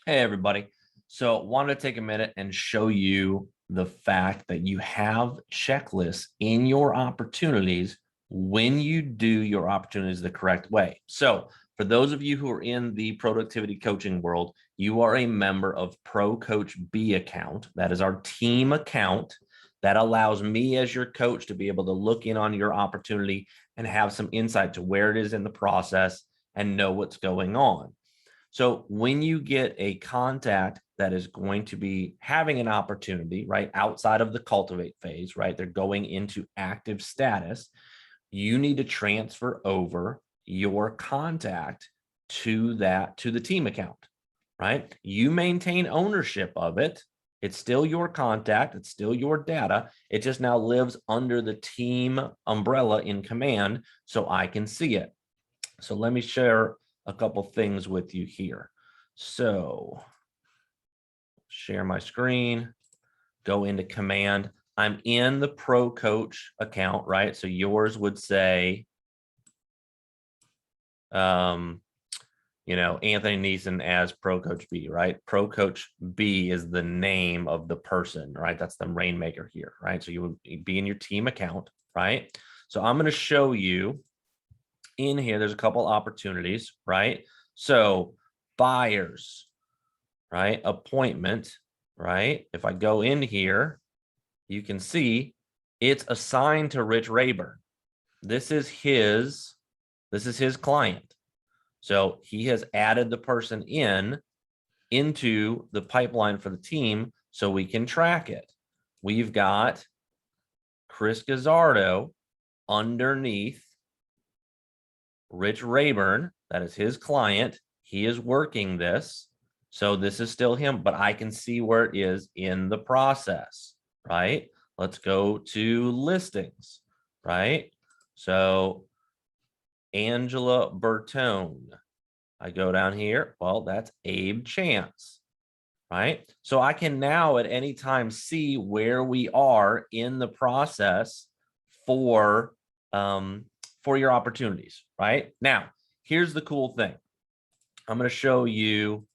Hey, everybody. So wanted to take a minute and show you the fact that you have checklists in your opportunities when you do your opportunities the correct way. So for those of you who are in the productivity coaching world, you are a member of Pro Coach B account. That is our team account that allows me as your coach to be able to look in on your opportunity and have some insight to where it is in the process and know what's going on. So when you get a contact that is going to be having an opportunity, right, outside of the cultivate phase, right, they're going into active status, you need to transfer over your contact to the team account, right? You maintain ownership of it. It's still your contact. It's still your data. It just now lives under the team umbrella in command so I can see it. So let me share a couple things with you here. So share my screen, go into command. I'm in the Pro Coach account, right? So yours would say, Anthony Neeson as Pro Coach B, right? Pro Coach B is the name of the person, right? That's the rainmaker here, right? So you would be in your team account, right? So I'm going to show you in here, there's a couple opportunities, right? So buyers, right? Appointment, right? If I go in here, you can see it's assigned to Rich Rayburn. This is his client. So he has added the person into the pipeline for the team so we can track it. We've got Chris Gazzardo underneath Rich Rayburn. That is his client. He is working this. So this is still him, but I can see where it is in the process, right? Let's go to listings, right? So Angela Bertone. I go down here. Well, that's Abe Chance, right? So I can now at any time see where we are in the process for your opportunities, right? Now, here's the cool thing. I'm going to show you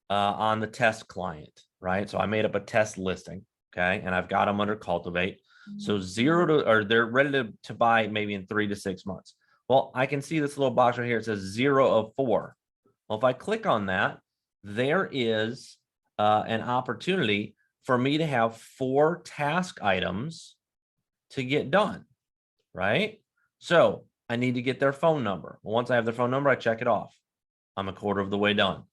on the test client, right? So I made up a test listing, okay? And I've got them under cultivate. So they're ready to buy maybe in 3 to 6 months. Well, I can see this little box right here. It says 0 of 4. Well, if I click on that, there is an opportunity for me to have 4 task items to get done, right? So I need to get their phone number. Well, once I have their phone number, I check it off. I'm a quarter of the way done.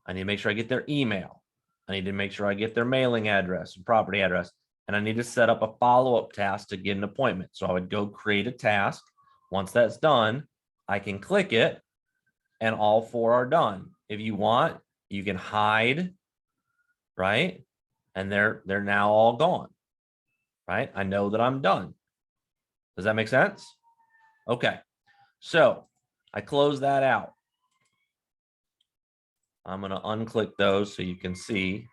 I need to make sure I get their email. I need to make sure I get their mailing address and property address. And I need to set up a follow-up task to get an appointment. So I would go create a task. Once that's done, I can click it and all 4 are done. If you want, you can hide, right? And they're now all gone, right? I know that I'm done. Does that make sense? Okay. So I close that out. I'm going to unclick those so you can see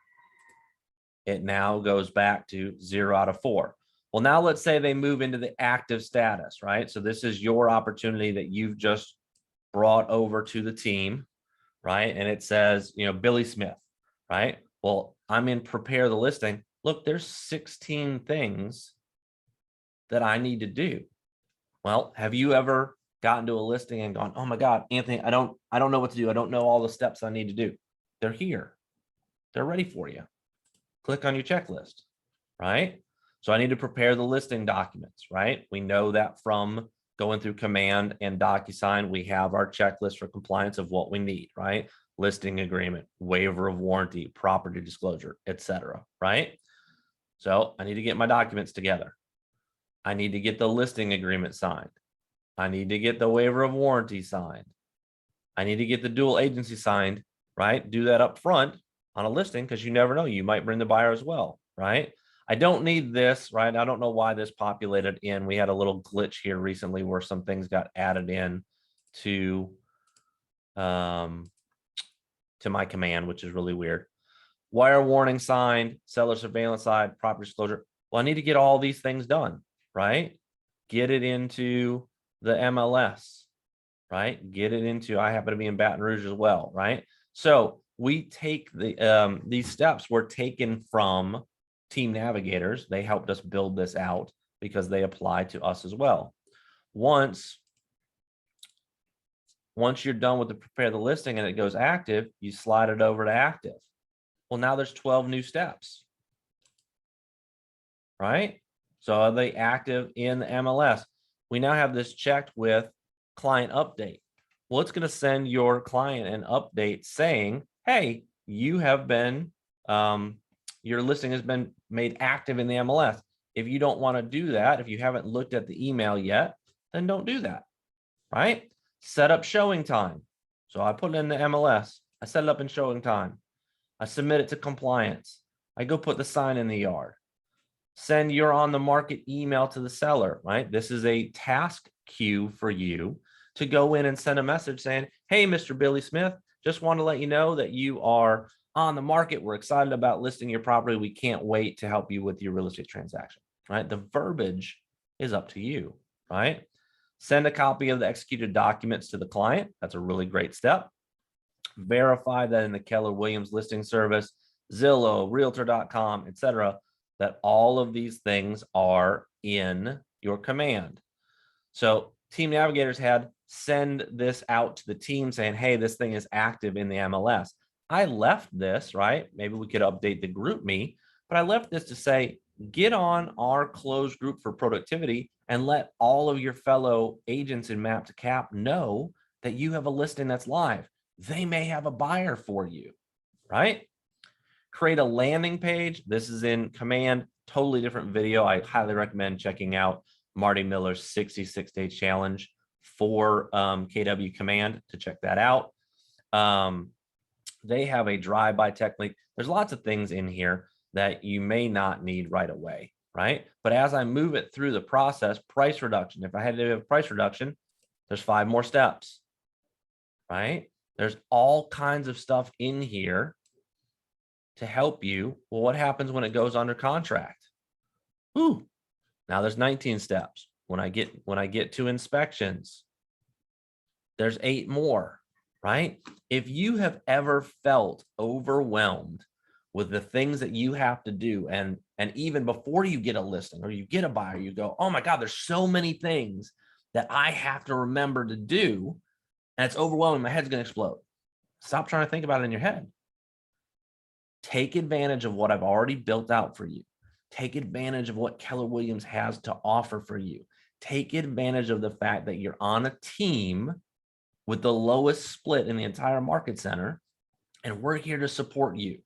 it now goes back to 0 out of 4. Well, now let's say they move into the active status, right? So this is your opportunity that you've just brought over to the team, right? And it says, Billy Smith, right? Well, I'm in prepare the listing. Look, there's 16 things that I need to do. Well, have you ever gotten to a listing and gone, oh my God, Anthony, I don't know what to do. I don't know all the steps I need to do. They're here. They're ready for you. Click on your checklist, right? So I need to prepare the listing documents, right? We know that from going through Command and DocuSign, we have our checklist for compliance of what we need, right? Listing agreement, waiver of warranty, property disclosure, etc., right? So I need to get my documents together. I need to get the listing agreement signed. I need to get the waiver of warranty signed. I need to get the dual agency signed, right? Do that up front on a listing because you never know. You might bring the buyer as well, right? I don't need this, right? I don't know why this populated in. We had a little glitch here recently where some things got added in to my command, which is really weird. Wire warning signed, seller surveillance side, property disclosure. Well, I need to get all these things done, right? Get it into the MLS, right? Get it into, I happen to be in Baton Rouge as well, right? So we take these steps were taken from Team Navigators. They helped us build this out because they apply to us as well. Once you're done with the prepare the listing and it goes active, you slide it over to active. Well, now there's 12 new steps, right? So are they active in the MLS? We now have this checked with client update. Well, it's going to send your client an update saying, hey, you have been, your listing has been made active in the MLS. If you don't want to do that, if you haven't looked at the email yet, then don't do that, right? Set up showing time. So I put it in the MLS. I set it up in showing time. I submit it to compliance. I go put the sign in the yard. Send your on the market email to the seller, right? This is a task queue for you to go in and send a message saying, hey, Mr. Billy Smith, just want to let you know that you are on the market. We're excited about listing your property. We can't wait to help you with your real estate transaction, right? The verbiage is up to you, right? Send a copy of the executed documents to the client. That's a really great step. Verify that in the Keller Williams listing service, Zillow, Realtor.com, etc., that all of these things are in your command. So Team Navigators had send this out to the team saying, hey, this thing is active in the MLS. I left this, right? Maybe we could update the group me, but I left this to say, get on our closed group for productivity and let all of your fellow agents in MAP2CAP know that you have a listing that's live. They may have a buyer for you, right? Create a landing page. This is in command, totally different video. I highly recommend checking out Marty Miller's 66-day challenge for KW command to check that out. They have a drive-by technique. There's lots of things in here that you may not need right away, right? But as I move it through the process, price reduction, if I had to do a price reduction, there's 5 more steps, right? There's all kinds of stuff in here to help you. Well, what happens when it goes under contract? Ooh, now there's 19 steps. When I get to inspections, there's 8 more, right? If you have ever felt overwhelmed with the things that you have to do, and even before you get a listing or you get a buyer, you go, oh my God, there's so many things that I have to remember to do, and it's overwhelming, my head's gonna explode. Stop trying to think about it in your head. Take advantage of what I've already built out for you. Take advantage of what Keller Williams has to offer for you. Take advantage of the fact that you're on a team with the lowest split in the entire market center, and we're here to support you.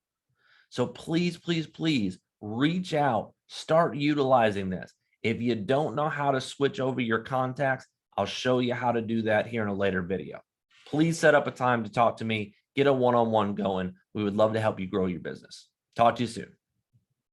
So please, please, please reach out, start utilizing this. If you don't know how to switch over your contacts, I'll show you how to do that here in a later video. Please set up a time to talk to me, get a one-on-one going. We would love to help you grow your business. Talk to you soon.